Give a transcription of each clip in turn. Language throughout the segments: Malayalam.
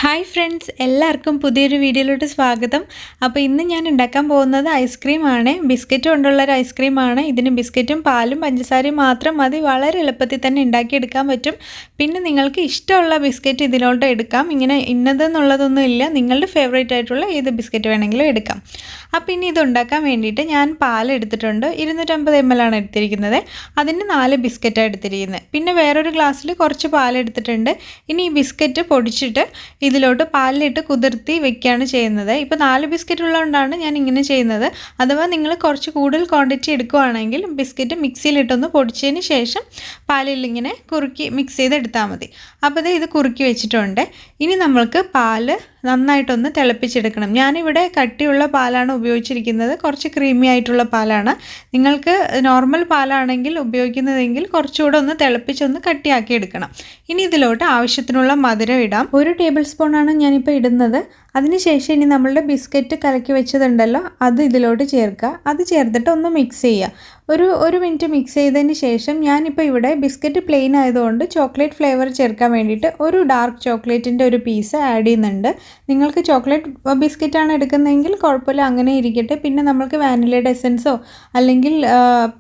ഹായ് ഫ്രണ്ട്സ്, എല്ലാവർക്കും പുതിയൊരു വീഡിയോയിലോട്ട് സ്വാഗതം. അപ്പോൾ ഇന്ന് ഞാൻ ഉണ്ടാക്കാൻ പോകുന്നത് ഐസ്ക്രീമാണ്. ബിസ്ക്കറ്റ് കൊണ്ടുള്ള ഒരു ഐസ്ക്രീമാണ്. ഇതിന് ബിസ്ക്കറ്റും പാലും പഞ്ചസാരയും മാത്രം മതി. വളരെ എളുപ്പത്തിൽ തന്നെ ഉണ്ടാക്കിയെടുക്കാൻ പറ്റും. പിന്നെ നിങ്ങൾക്ക് ഇഷ്ടമുള്ള ബിസ്ക്കറ്റ് ഇതിലോട്ട് എടുക്കാം. ഇങ്ങനെ ഇന്നതെന്നുള്ളതൊന്നും ഇല്ല. നിങ്ങളുടെ ഫേവറേറ്റ് ആയിട്ടുള്ള ഏത് ബിസ്ക്കറ്റ് വേണമെങ്കിലും എടുക്കാം. അപ്പോൾ ഇനി ഇത് ഉണ്ടാക്കാൻ വേണ്ടിയിട്ട് ഞാൻ പാൽ എടുത്തിട്ടുണ്ട്. 250 ml ആണ് എടുത്തിരിക്കുന്നത്. അതിന് 4 ബിസ്ക്കറ്റാണ് എടുത്തിരിക്കുന്നത്. പിന്നെ വേറൊരു ഗ്ലാസ്സിൽ കുറച്ച് പാലെടുത്തിട്ടുണ്ട്. ഇനി ഈ ബിസ്ക്കറ്റ് പൊടിച്ചിട്ട് ഇതിലോട്ട് പാലിലിട്ട് കുതിർത്തി വെക്കുകയാണ് ചെയ്യുന്നത്. ഇപ്പോൾ 4 ബിസ്ക്കറ്റ് ഉള്ളതുകൊണ്ടാണ് ഞാൻ ഇങ്ങനെ ചെയ്യുന്നത്. അഥവാ നിങ്ങൾ കുറച്ച് കൂടുതൽ ക്വാണ്ടിറ്റി എടുക്കുകയാണെങ്കിൽ ബിസ്ക്കറ്റ് മിക്സിയിലിട്ടൊന്ന് പൊടിച്ചതിന് ശേഷം പാലിൽ ഇങ്ങനെ കുറുക്കി മിക്സ് ചെയ്തെടുത്താൽ മതി. അപ്പോൾ ഇത് കുറുക്കി വെച്ചിട്ടുണ്ട്. ഇനി നമ്മൾക്ക് പാല് നന്നായിട്ടൊന്ന് തിളപ്പിച്ചെടുക്കണം. ഞാനിവിടെ കട്ടിയുള്ള പാലാണ് ഉപയോഗിച്ചിരിക്കുന്നത്. കുറച്ച് ക്രീമി ആയിട്ടുള്ള പാലാണ്. നിങ്ങൾക്ക് നോർമൽ പാലാണെങ്കിൽ ഉപയോഗിക്കുന്നതെങ്കിൽ കുറച്ചുകൂടെ ഒന്ന് തിളപ്പിച്ചൊന്ന് കട്ടിയാക്കി എടുക്കണം. ഇനി ഇതിലോട്ട് ആവശ്യത്തിനുള്ള മധുരം ഇടാം. 1 ടേബിൾ സ്പൂണാണ് ഞാനിപ്പോൾ ഇടുന്നത്. അതിനുശേഷം ഇനി നമ്മളുടെ ബിസ്ക്കറ്റ് കലക്കി വെച്ചതുണ്ടല്ലോ, അത് ഇതിലോട്ട് ചേർക്കുക. അത് ചേർത്തിട്ട് ഒന്ന് മിക്സ് ചെയ്യുക. ഒരു മിനിറ്റ് മിക്സ് ചെയ്തതിന് ശേഷം ഞാനിപ്പോൾ ഇവിടെ ബിസ്ക്കറ്റ് പ്ലെയിൻ ആയതുകൊണ്ട് ചോക്ലേറ്റ് ഫ്ലേവർ ചേർക്കാൻ വേണ്ടിയിട്ട് ഒരു ഡാർക്ക് ചോക്ലേറ്റിൻ്റെ ഒരു പീസ് ആഡ് ചെയ്യുന്നുണ്ട്. നിങ്ങൾക്ക് ചോക്ലേറ്റ് ബിസ്ക്കറ്റാണ് എടുക്കുന്നതെങ്കിൽ കുഴപ്പമില്ല, അങ്ങനെ ഇരിക്കട്ടെ. പിന്നെ നമ്മൾക്ക് വാനിലയുടെ എസെൻസോ അല്ലെങ്കിൽ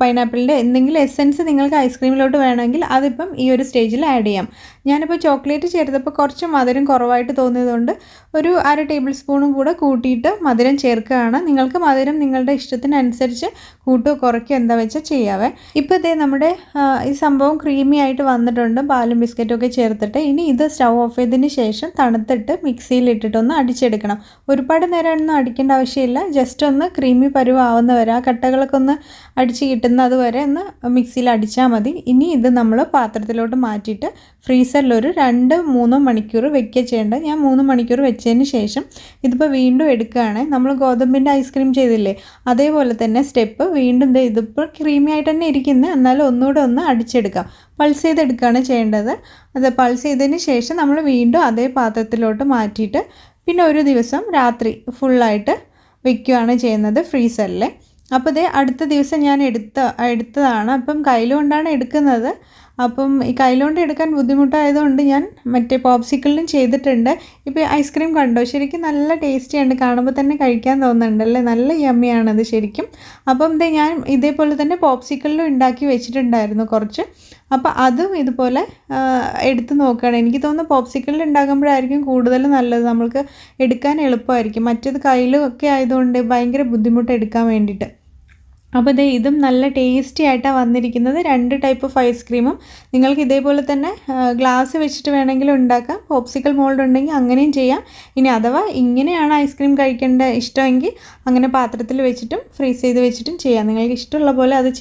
പൈനാപ്പിളിൻ്റെ എന്തെങ്കിലും എസെൻസ് നിങ്ങൾക്ക് ഐസ്ക്രീമിലോട്ട് വേണമെങ്കിൽ അതിപ്പം ഈ ഒരു സ്റ്റേജിൽ ആഡ് ചെയ്യാം. ഞാനിപ്പോൾ ചോക്ലേറ്റ് ചേർത്തപ്പോൾ കുറച്ച് മധുരം കുറവായിട്ട് തോന്നിയതുകൊണ്ട് ഒരു 1/2 ടേബിൾ സ്പൂണും കൂടെ കൂട്ടിയിട്ട് മധുരം ചേർക്കുകയാണ്. നിങ്ങൾക്ക് മധുരം നിങ്ങളുടെ ഇഷ്ടത്തിനനുസരിച്ച് കൂട്ടുകയോ കുറയ്ക്കുകയോ എന്താ വെച്ചാൽ ചെയ്യാവേ. ഇപ്പോൾ ഇതേ നമ്മുടെ ഈ സംഭവം ക്രീമി ആയിട്ട് വന്നിട്ടുണ്ട്, പാലും ബിസ്ക്കറ്റും ഒക്കെ ചേർത്തിട്ട്. ഇനി ഇത് സ്റ്റൗ ഓഫ് ചെയ്തതിന് ശേഷം തണുത്തിട്ട് മിക്സിയിലിട്ടിട്ടൊന്ന് അടിച്ചെടുക്കണം. ഒരുപാട് നേരം ഒന്നും അടിക്കേണ്ട ആവശ്യമില്ല. ജസ്റ്റ് ഒന്ന് ക്രീമി പരുവാവുന്ന വരെ, ആ കട്ടകളൊക്കെ ഒന്ന് അടിച്ച് കിട്ടുന്നത് വരെ ഒന്ന് മിക്സിയിൽ അടിച്ചാൽ മതി. ഇനി ഇത് നമ്മൾ പാത്രത്തിലോട്ട് മാറ്റിയിട്ട് ഫ്രീസറിൽ ഒരു 2-3 മണിക്കൂർ വെക്കുക ചെയ്യേണ്ടത്. ഞാൻ 3 മണിക്കൂർ വെച്ചതിന് ശേഷം ഇതിപ്പോൾ വീണ്ടും എടുക്കുകയാണ്. നമ്മൾ ഗോതമ്പിൻ്റെ ഐസ്ക്രീം ചെയ്തില്ലേ, അതേപോലെ തന്നെ സ്റ്റെപ്പ് വീണ്ടും ഇതിപ്പോൾ ക്രീമി ആയിട്ട് തന്നെ ഇരിക്കുന്നത്, എന്നാലും ഒന്നുകൂടെ ഒന്ന് അടിച്ചെടുക്കാം. പൾസ് ചെയ്തെടുക്കുകയാണ് ചെയ്യേണ്ടത്. അത് പൾസ് ചെയ്തതിന് ശേഷം നമ്മൾ വീണ്ടും അതേ പാത്രത്തിലോട്ട് മാറ്റിയിട്ട് പിന്നെ ഒരു ദിവസം രാത്രി ഫുള്ളായിട്ട് വെക്കുകയാണ് ചെയ്യുന്നത് ഫ്രീസറിൽ. അപ്പോൾ അടുത്ത ദിവസം ഞാൻ എടുത്തതാണ്. അപ്പം കയ്യിലുകൊണ്ടാണ് എടുക്കുന്നത്. അപ്പം ഈ കയ്യിലുകൊണ്ട് എടുക്കാൻ ബുദ്ധിമുട്ടായതുകൊണ്ട് ഞാൻ മറ്റേ പോപ്സിക്കിളിലും ചെയ്തിട്ടുണ്ട്. ഇപ്പോൾ ഐസ്ക്രീം കണ്ടോ, ശരിക്കും നല്ല ടേസ്റ്റിയാണ്. കാണുമ്പോൾ തന്നെ കഴിക്കാൻ തോന്നുന്നുണ്ടല്ലേ, നല്ല യമ്മിയാണത് ശരിക്കും. അപ്പം ഞാൻ ഇതേപോലെ തന്നെ പോപ്സിക്കിളിലും ഉണ്ടാക്കി വെച്ചിട്ടുണ്ടായിരുന്നു കുറച്ച്. അപ്പോൾ അതും ഇതുപോലെ എടുത്ത് നോക്കുകയാണ്. എനിക്ക് തോന്നുന്നു പോപ്സിക്കിളിൽ ഉണ്ടാക്കുമ്പോഴായിരിക്കും കൂടുതൽ നല്ലത്, നമ്മൾക്ക് എടുക്കാൻ എളുപ്പമായിരിക്കും. മറ്റേത് കയ്യിലും ഒക്കെ ആയതുകൊണ്ട് ഭയങ്കര ബുദ്ധിമുട്ട് എടുക്കാൻ വേണ്ടിയിട്ട്. അപ്പോൾ ഇതും നല്ല ടേസ്റ്റി ആയിട്ടാണ് വന്നിരിക്കുന്നത്. 2 ടൈപ്പ് ഓഫ് ഐസ്ക്രീമും നിങ്ങൾക്ക് ഇതേപോലെ തന്നെ ഗ്ലാസ് വെച്ചിട്ട് വേണമെങ്കിലും ഉണ്ടാക്കാം. പോപ്സിക്കൽ മോൾഡ് ഉണ്ടെങ്കിൽ അങ്ങനെയും ചെയ്യാം. ഇനി അഥവാ ഇങ്ങനെയാണ് ഐസ്ക്രീം കഴിക്കേണ്ട ഇഷ്ടമെങ്കിൽ അങ്ങനെ പാത്രത്തിൽ വെച്ചിട്ടും ഫ്രീസ് ചെയ്ത് വെച്ചിട്ടും ചെയ്യാം. നിങ്ങൾക്ക് ഇഷ്ടമുള്ള പോലെ അത്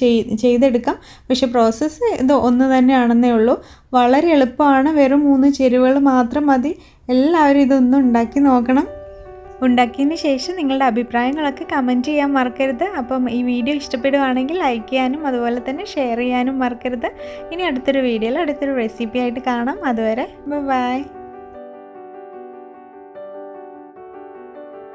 ചെയ്തെടുക്കാം. പക്ഷേ പ്രോസസ്സ് ഇത് ഒന്ന് തന്നെയാണെന്നേ ഉള്ളൂ. വളരെ എളുപ്പമാണ്. വെറും 3 ചേരുവകൾ മാത്രം മതി. എല്ലാവരും ഇതൊന്നും ഉണ്ടാക്കി നോക്കണം. ഉണ്ടാക്കിയതിന് ശേഷം നിങ്ങളുടെ അഭിപ്രായങ്ങളൊക്കെ കമൻറ്റ് ചെയ്യാൻ മറക്കരുത്. അപ്പം ഈ വീഡിയോ ഇഷ്ടപ്പെടുകയാണെങ്കിൽ ലൈക്ക് ചെയ്യാനും അതുപോലെ തന്നെ ഷെയർ ചെയ്യാനും മറക്കരുത്. ഇനി അടുത്തൊരു വീഡിയോയിൽ അടുത്തൊരു റെസിപ്പി ആയിട്ട് കാണാം. അതുവരെ ബൈ.